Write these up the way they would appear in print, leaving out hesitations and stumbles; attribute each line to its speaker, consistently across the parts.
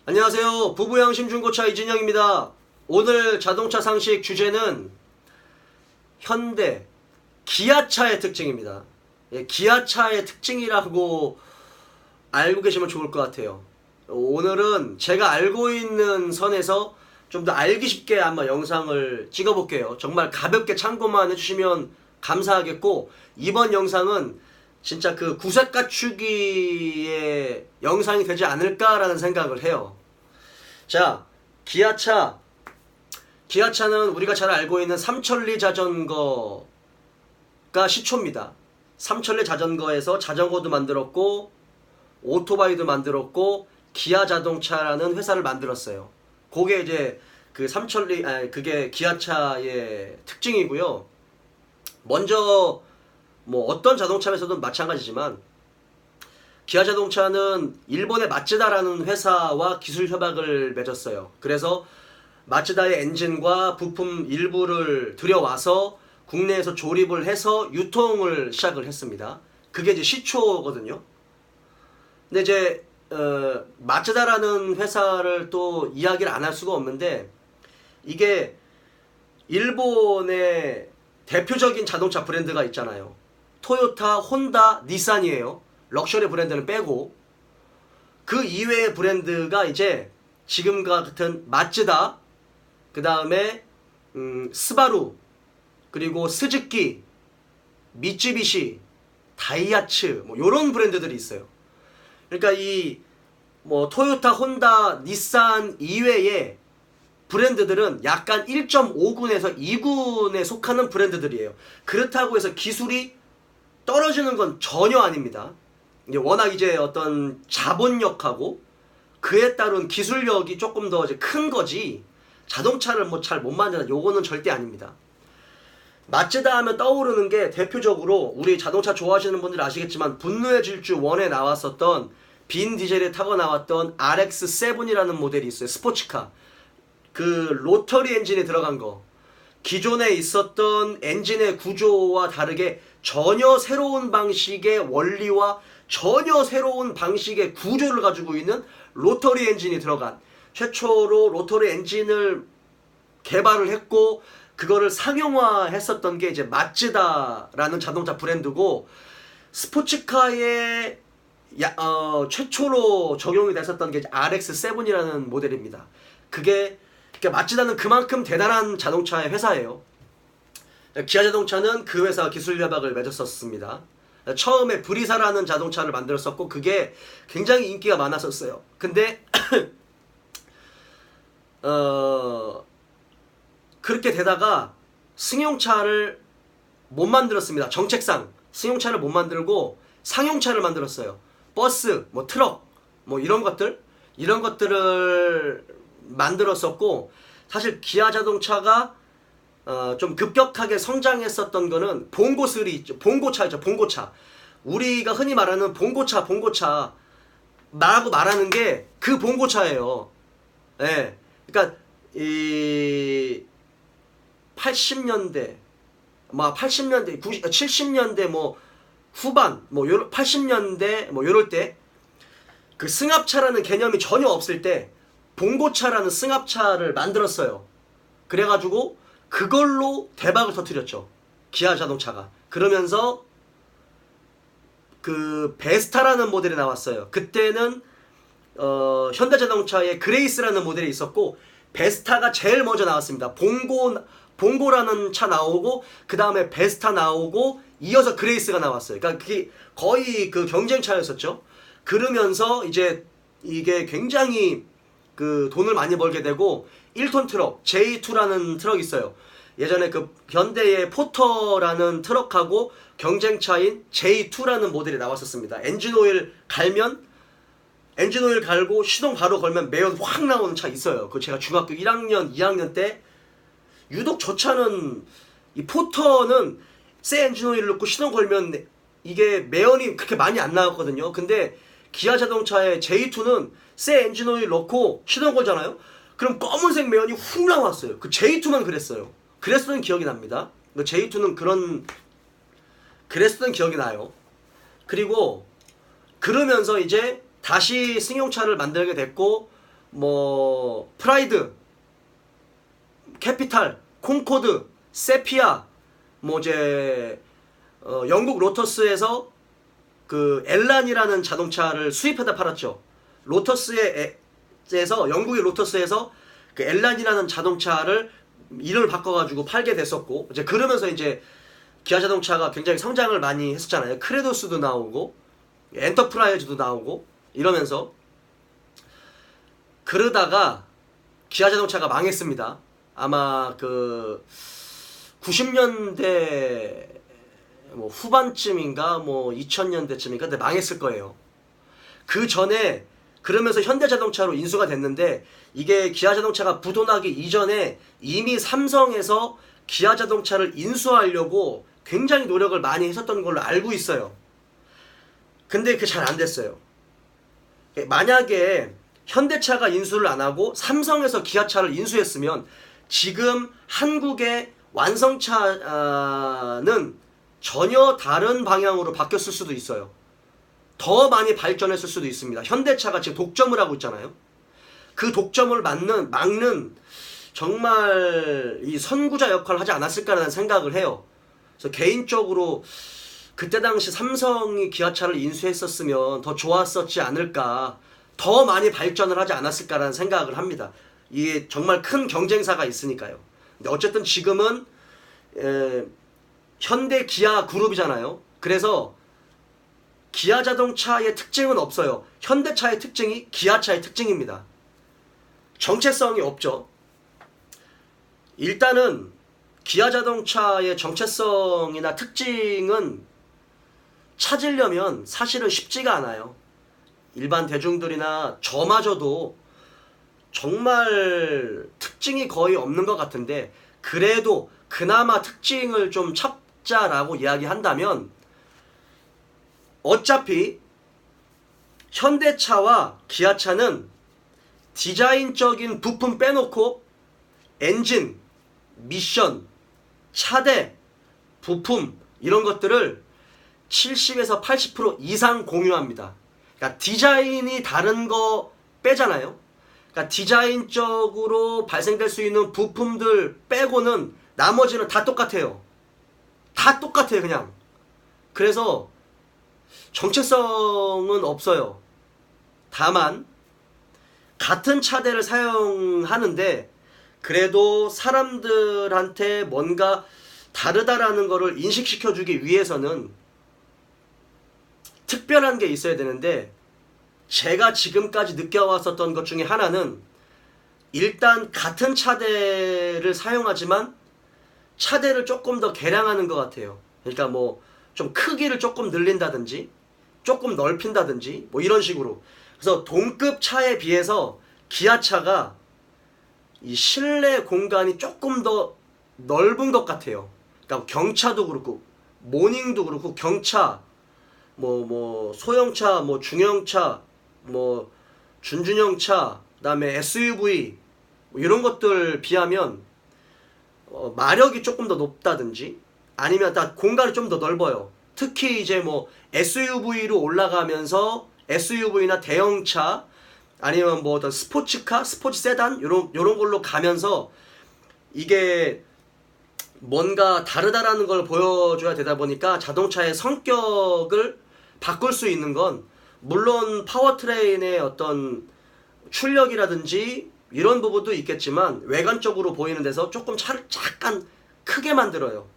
Speaker 1: 안녕하세요. 부부양심 중고차 이진영입니다. 오늘 자동차 상식 주제는 현대 기아차의 특징입니다. 기아차의 특징이라고 알고 계시면 좋을 것 같아요. 오늘은 제가 알고 있는 선에서 좀 더 알기 쉽게 한번 영상을 찍어볼게요. 정말 가볍게 참고만 해주시면 감사하겠고, 이번 영상은 진짜 그 구색 갖추기의 영상이 되지 않을까라는 생각을 해요. 자, 기아차는 우리가 잘 알고 있는 삼천리 자전거가 시초입니다. 삼천리 자전거에서 자전거도 만들었고 오토바이도 만들었고 기아 자동차라는 회사를 만들었어요. 그게 이제 그 그게 기아차의 특징이고요. 먼저 뭐 어떤 자동차에서도 마찬가지지만 기아 자동차는 일본의 마츠다라는 회사와 기술 협약을 맺었어요. 그래서 마츠다의 엔진과 부품 일부를 들여와서 국내에서 조립을 해서 유통을 시작을 했습니다. 그게 이제 시초거든요. 근데 이제 마츠다라는 회사를 또 이야기를 안 할 수가 없는데, 이게 일본의 대표적인 자동차 브랜드가 있잖아요. 토요타, 혼다, 닛산이에요. 럭셔리 브랜드는 빼고. 그 이외의 브랜드가 이제 지금과 같은 마츠다, 그 다음에 스바루, 그리고 스즈키, 미쯔비시, 다이하츠, 뭐 요런 브랜드들이 있어요. 그러니까 이 뭐 토요타, 혼다, 닛산 이외의 브랜드들은 약간 1.5군에서 2군에 속하는 브랜드들이에요. 그렇다고 해서 기술이 떨어지는 건 전혀 아닙니다. 이제 워낙 이제 어떤 자본력하고 그에 따른 기술력이 조금 더 이제 큰 거지, 자동차를 뭐 잘 못 만드는 요거는 절대 아닙니다. 마츠다 하면 떠오르는 게 대표적으로, 우리 자동차 좋아하시는 분들 아시겠지만 분노의 질주 1에 나왔었던 빈 디젤에 타고 나왔던 RX-7이라는 모델이 있어요. 스포츠카. 그 로터리 엔진에 들어간 거. 기존에 있었던 엔진의 구조와 다르게 전혀 새로운 방식의 원리와 전혀 새로운 방식의 구조를 가지고 있는 로터리 엔진이 들어간, 최초로 로터리 엔진을 개발을 했고 그거를 상용화했었던 게 이제 마츠다라는 자동차 브랜드고, 스포츠카에 최초로 적용이 됐었던 게 RX-7이라는 모델입니다. 그러니까 마츠다는 그만큼 대단한 자동차의 회사예요. 기아 자동차는 그 회사 기술 협약을 맺었었습니다. 처음에 브리사라는 자동차를 만들었었고 그게 굉장히 인기가 많았었어요. 근데 그렇게 되다가 승용차를 못 만들었습니다. 정책상 승용차를 못 만들고 상용차를 만들었어요. 버스, 뭐 트럭, 뭐 이런 것들을 만들었었고, 사실 기아 자동차가 좀 급격하게 성장했었던 거는 봉고3 있죠. 봉고차 있죠. 봉고차. 우리가 흔히 말하는 봉고차 라고 말하는 게 그 봉고차예요. 예. 그러니까 이 80년대, 70년대 뭐 후반, 뭐 80년대 뭐 요럴 때 그 승합차라는 개념이 전혀 없을 때 봉고차라는 승합차를 만들었어요. 그래가지고 그걸로 대박을 터뜨렸죠. 기아 자동차가. 그러면서 그 베스타라는 모델이 나왔어요. 그때는 현대자동차의 그레이스라는 모델이 있었고 베스타가 제일 먼저 나왔습니다. 봉고라는 차 나오고 그 다음에 베스타 나오고 이어서 그레이스가 나왔어요. 그러니까 그게 거의 그 경쟁차였었죠. 그러면서 이제 이게 굉장히 그 돈을 많이 벌게 되고 1톤 트럭 J2라는 트럭이 있어요. 예전에 그 현대의 포터라는 트럭하고 경쟁차인 J2라는 모델이 나왔었습니다. 엔진오일 갈고 시동 바로 걸면 매연 확 나오는 차 있어요. 그 제가 중학교 1학년, 2학년 때 유독 저 차는, 이 포터는 새 엔진오일 넣고 시동 걸면 이게 매연이 그렇게 많이 안 나왔거든요. 근데 기아 자동차의 J2는 새 엔진오일 넣고 시동 걸잖아요. 그럼 검은색 매연이 훅 나왔어요. 그 J2만 그랬어요. 그랬던 기억이 납니다. 그 J2는 그랬던 기억이 나요. 그리고 그러면서 이제 다시 승용차를 만들게 됐고, 뭐 프라이드, 캐피탈, 콩코드, 세피아, 뭐 이제 영국 로터스에서 그 엘란이라는 자동차를 수입해다 팔았죠. 로터스에서 영국의 로터스에서 그 엘란이라는 자동차를 이름을 바꿔가지고 팔게 됐었고, 이제 그러면서 이제 기아 자동차가 굉장히 성장을 많이 했었잖아요. 크레도스도 나오고 엔터프라이즈도 나오고 이러면서. 그러다가 기아 자동차가 망했습니다. 아마 그 90년대 뭐 후반쯤인가 뭐 2000년대쯤인가 근데 망했을 거예요. 그 전에 그러면서 현대자동차로 인수가 됐는데, 이게 기아 자동차가 부도나기 이전에 이미 삼성에서 기아 자동차를 인수하려고 굉장히 노력을 많이 했었던 걸로 알고 있어요. 근데 그게 잘 안 됐어요. 만약에 현대차가 인수를 안 하고 삼성에서 기아차를 인수했으면 지금 한국의 완성차는 전혀 다른 방향으로 바뀌었을 수도 있어요. 더 많이 발전했을 수도 있습니다. 현대차가 지금 독점을 하고 있잖아요. 그 독점을 막는 정말 이 선구자 역할을 하지 않았을까라는 생각을 해요. 그래서 개인적으로 그때 당시 삼성이 기아차를 인수했었으면 더 좋았었지 않을까, 더 많이 발전을 하지 않았을까라는 생각을 합니다. 이게 정말 큰 경쟁사가 있으니까요. 근데 어쨌든 지금은 현대 기아 그룹이잖아요. 그래서 기아 자동차의 특징은 없어요. 현대차의 특징이 기아차의 특징입니다. 정체성이 없죠. 일단은 기아 자동차의 정체성이나 특징은 찾으려면 사실은 쉽지가 않아요. 일반 대중들이나 저마저도 정말 특징이 거의 없는 것 같은데, 그래도 그나마 특징을 좀 찾자라고 이야기한다면, 어차피 현대차와 기아차는 디자인적인 부품 빼놓고 엔진, 미션, 차대, 부품 이런 것들을 70에서 80% 이상 공유합니다. 그러니까 디자인이 다른 거 빼잖아요. 그러니까 디자인적으로 발생될 수 있는 부품들 빼고는 나머지는 다 똑같아요. 다 똑같아요, 그냥. 그래서 정체성은 없어요. 다만 같은 차대를 사용하는데 그래도 사람들한테 뭔가 다르다라는 거를 인식시켜주기 위해서는 특별한 게 있어야 되는데, 제가 지금까지 느껴왔었던 것 중에 하나는 일단 같은 차대를 사용하지만 차대를 조금 더 개량하는 것 같아요. 그러니까 뭐 좀 크기를 조금 늘린다든지 조금 넓힌다든지 뭐 이런 식으로. 그래서 동급 차에 비해서 기아차가 이 실내 공간이 조금 더 넓은 것 같아요. 그러니까 경차도 그렇고 모닝도 그렇고 경차, 뭐 소형차, 뭐 중형차, 뭐 준중형차, 그다음에 SUV 뭐 이런 것들 비하면 마력이 조금 더 높다든지 아니면 다 공간이 좀 더 넓어요. 특히 이제 뭐 SUV로 올라가면서 SUV나 대형차 아니면 뭐 더 스포츠카, 스포츠 세단 요런 걸로 가면서 이게 뭔가 다르다라는 걸 보여줘야 되다 보니까 자동차의 성격을 바꿀 수 있는 건 물론 파워트레인의 어떤 출력이라든지 이런 부분도 있겠지만 외관적으로 보이는 데서 조금 차를 약간 크게 만들어요.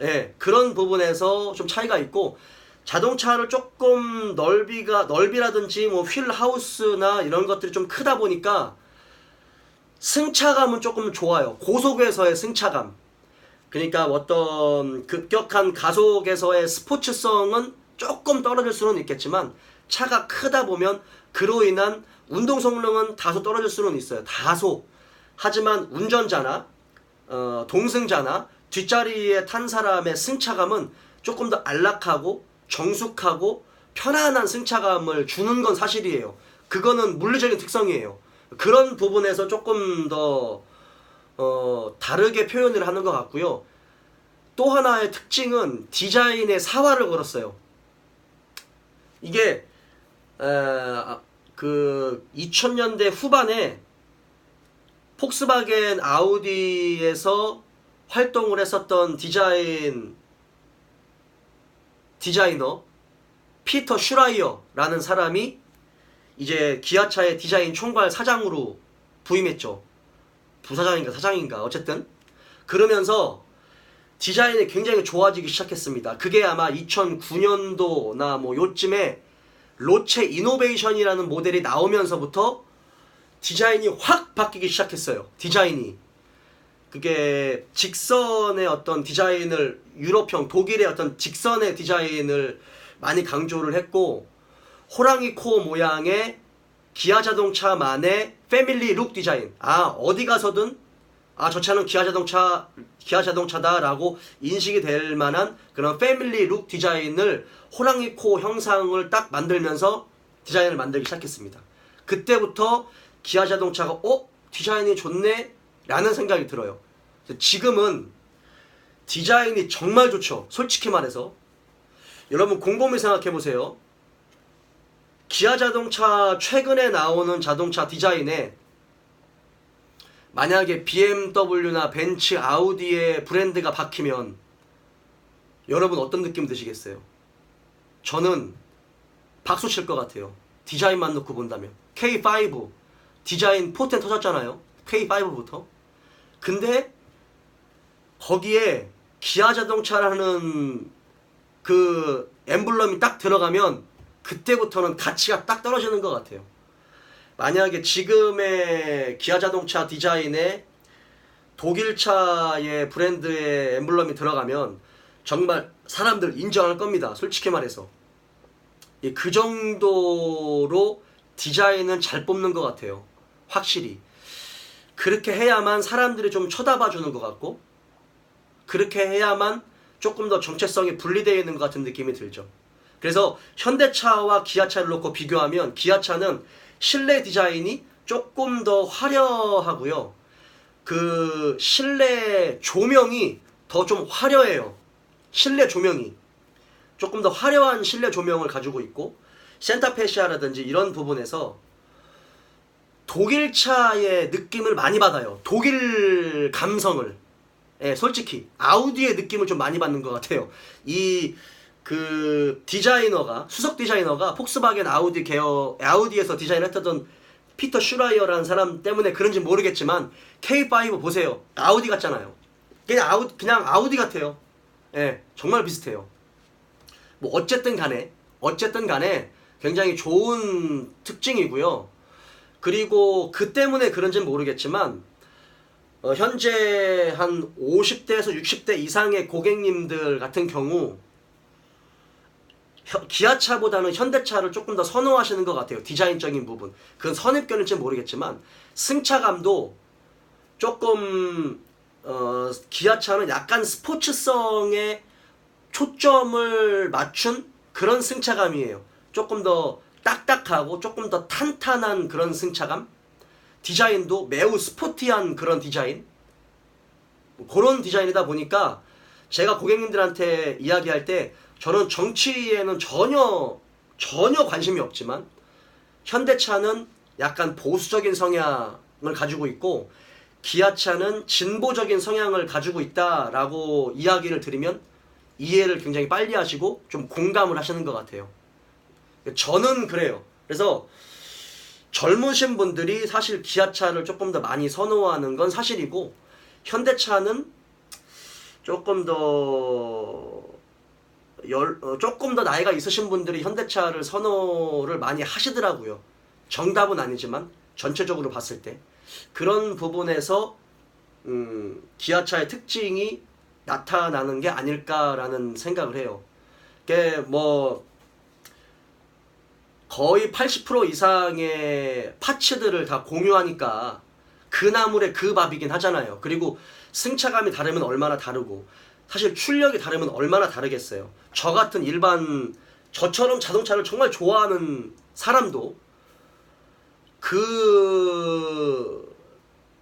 Speaker 1: 예, 그런 부분에서 좀 차이가 있고, 자동차를 조금 넓이라든지 뭐 휠 하우스나 이런 것들이 좀 크다 보니까 승차감은 조금 좋아요. 고속에서의 승차감. 그러니까 어떤 급격한 가속에서의 스포츠성은 조금 떨어질 수는 있겠지만 차가 크다 보면 그로 인한 운동 성능은 다소 떨어질 수는 있어요. 다소. 하지만 운전자나 동승자나 뒷자리에 탄 사람의 승차감은 조금 더 안락하고 정숙하고 편안한 승차감을 주는 건 사실이에요. 그거는 물리적인 특성이에요. 그런 부분에서 조금 더 다르게 표현을 하는 것 같고요. 또 하나의 특징은 디자인에 사활을 걸었어요. 이게 그 2000년대 후반에 폭스바겐 아우디에서 활동을 했었던 디자이너 피터 슈라이어라는 사람이 이제 기아차의 디자인 총괄 사장으로 부임했죠. 부사장인가 사장인가 어쨌든 그러면서 디자인이 굉장히 좋아지기 시작했습니다. 그게 아마 2009년도나 뭐 요쯤에 로체 이노베이션이라는 모델이 나오면서부터 디자인이 확 바뀌기 시작했어요. 디자인이 그게 직선의 어떤 디자인을 유럽형 독일의 어떤 직선의 디자인을 많이 강조를 했고 호랑이 코 모양의 기아 자동차만의 패밀리 룩 디자인. 어디 가서든 저 차는 기아 자동차다라고 인식이 될 만한 그런 패밀리 룩 디자인을 호랑이 코 형상을 딱 만들면서 디자인을 만들기 시작했습니다. 그때부터 기아 자동차가 디자인이 좋네 라는 생각이 들어요. 지금은 디자인이 정말 좋죠. 솔직히 말해서 여러분 곰곰이 생각해 보세요. 기아 자동차 최근에 나오는 자동차 디자인에 만약에 BMW나 벤츠, 아우디의 브랜드가 박히면 여러분 어떤 느낌 드시겠어요? 저는 박수 칠 것 같아요. 디자인만 놓고 본다면. K5 디자인 포텐 터졌잖아요. K5부터. 근데 거기에 기아 자동차라는 그 엠블럼이 딱 들어가면 그때부터는 가치가 딱 떨어지는 것 같아요. 만약에 지금의 기아 자동차 디자인에 독일차의 브랜드의 엠블럼이 들어가면 정말 사람들 인정할 겁니다. 솔직히 말해서. 그 정도로 디자인은 잘 뽑는 것 같아요. 확실히. 그렇게 해야만 사람들이 좀 쳐다봐 주는 것 같고 그렇게 해야만 조금 더 정체성이 분리되어 있는 것 같은 느낌이 들죠. 그래서 현대차와 기아차를 놓고 비교하면 기아차는 실내 디자인이 조금 더 화려하고요. 그 실내 조명이 더 좀 화려해요. 실내 조명이 조금 더 화려한 실내 조명을 가지고 있고 센타페시아라든지 이런 부분에서 독일차의 느낌을 많이 받아요. 독일 감성을. 솔직히 아우디의 느낌을 좀 많이 받는 것 같아요. 그 디자이너가 수석 디자이너가 폭스바겐 아우디 계열 아우디에서 디자인했던 피터 슈라이어라는 사람 때문에 그런지 모르겠지만 K5 보세요. 아우디 같잖아요. 그냥 아우디 같아요. 정말 비슷해요. 뭐 어쨌든 간에 굉장히 좋은 특징이고요. 그리고 그 때문에 그런지는 모르겠지만 현재 한 50대에서 60대 이상의 고객님들 같은 경우 기아차보다는 현대차를 조금 더 선호하시는 것 같아요. 디자인적인 부분. 그건 선입견일지 모르겠지만 승차감도 조금 기아차는 약간 스포츠성에 초점을 맞춘 그런 승차감이에요. 조금 더 딱딱하고 조금 더 탄탄한 그런 승차감. 디자인도 매우 스포티한 그런 디자인. 그런 디자인이다 보니까 제가 고객님들한테 이야기할 때 저는 정치에는 전혀 관심이 없지만 현대차는 약간 보수적인 성향을 가지고 있고 기아차는 진보적인 성향을 가지고 있다라고 이야기를 드리면 이해를 굉장히 빨리 하시고 좀 공감을 하시는 것 같아요. 저는 그래요. 그래서 젊으신 분들이 사실 기아차를 조금 더 많이 선호하는 건 사실이고 현대차는 조금 더 나이가 있으신 분들이 현대차를 선호를 많이 하시더라고요. 정답은 아니지만 전체적으로 봤을 때 그런 부분에서 기아차의 특징이 나타나는 게 아닐까라는 생각을 해요. 그게 뭐 거의 80% 이상의 파츠들을 다 공유하니까 그 나물의 그 밥이긴 하잖아요. 그리고 승차감이 다르면 얼마나 다르고 사실 출력이 다르면 얼마나 다르겠어요. 저 같은 저처럼 자동차를 정말 좋아하는 사람도 그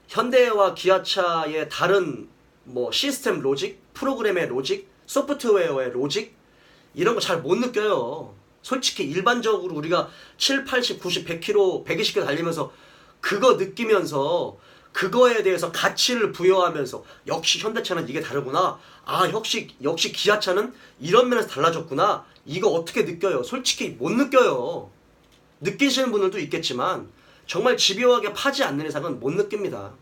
Speaker 1: 현대와 기아차의 다른 뭐 시스템 로직, 프로그램의 로직, 소프트웨어의 로직 이런 거 잘 못 느껴요. 솔직히 일반적으로 우리가 7, 80, 90, 100km, 120km 달리면서 그거 느끼면서 그거에 대해서 가치를 부여하면서 역시 현대차는 이게 다르구나. 아, 역시 기아차는 이런 면에서 달라졌구나. 이거 어떻게 느껴요? 솔직히 못 느껴요. 느끼시는 분들도 있겠지만 정말 집요하게 파지 않는 이상은 못 느낍니다.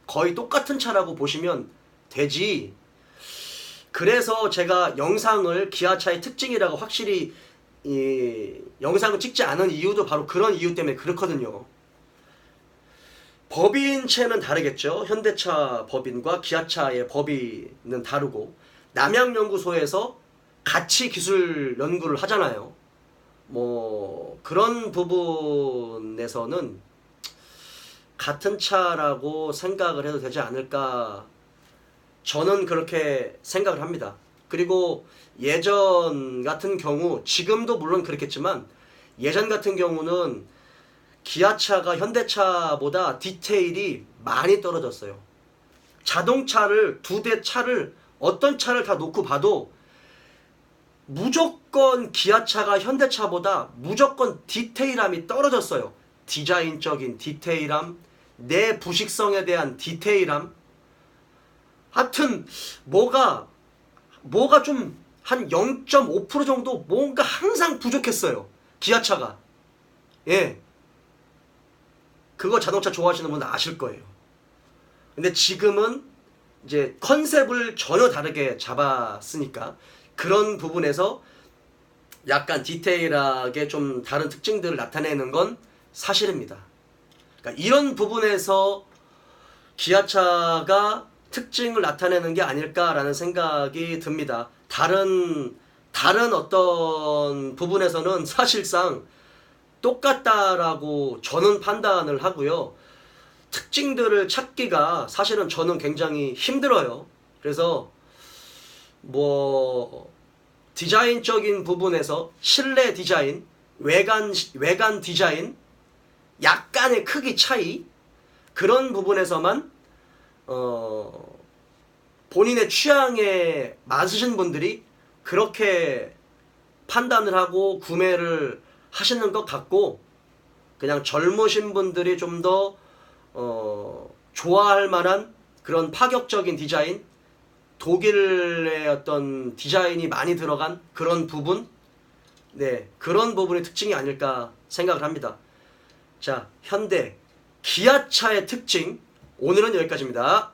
Speaker 1: 거의 똑같은 차라고 보시면 되지. 그래서 제가 영상을 기아차의 특징이라고 확실히 영상을 찍지 않은 이유도 바로 그런 이유 때문에 그렇거든요. 법인체는 다르겠죠. 현대차 법인과 기아차의 법인은 다르고, 남양연구소에서 같이 기술 연구를 하잖아요. 뭐 그런 부분에서는 같은 차라고 생각을 해도 되지 않을까, 저는 그렇게 생각을 합니다. 그리고 예전 같은 경우, 지금도 물론 그렇겠지만 예전 같은 경우는 기아차가 현대차보다 디테일이 많이 떨어졌어요. 자동차를, 두 대 차를, 어떤 차를 다 놓고 봐도 무조건 기아차가 현대차보다 무조건 디테일함이 떨어졌어요. 디자인적인 디테일함, 내 부식성에 대한 디테일함. 하여튼 뭐가 좀 한 0.5% 정도 뭔가 항상 부족했어요. 기아차가. 예. 그거 자동차 좋아하시는 분은 아실 거예요. 근데 지금은 이제 컨셉을 전혀 다르게 잡았으니까 그런 부분에서 약간 디테일하게 좀 다른 특징들을 나타내는 건 사실입니다. 그러니까 이런 부분에서 기아차가 특징을 나타내는 게 아닐까라는 생각이 듭니다. 다른 어떤 부분에서는 사실상 똑같다라고 저는 판단을 하고요. 특징들을 찾기가 사실은 저는 굉장히 힘들어요. 그래서 뭐 디자인적인 부분에서 실내 디자인, 외관 디자인, 약간의 크기 차이, 그런 부분에서만 본인의 취향에 맞으신 분들이 그렇게 판단을 하고 구매를 하시는 것 같고, 그냥 젊으신 분들이 좀 더 좋아할 만한 그런 파격적인 디자인, 독일의 어떤 디자인이 많이 들어간 그런 부분, 네, 그런 부분이 특징이 아닐까 생각을 합니다. 자, 현대 기아차의 특징, 오늘은 여기까지입니다.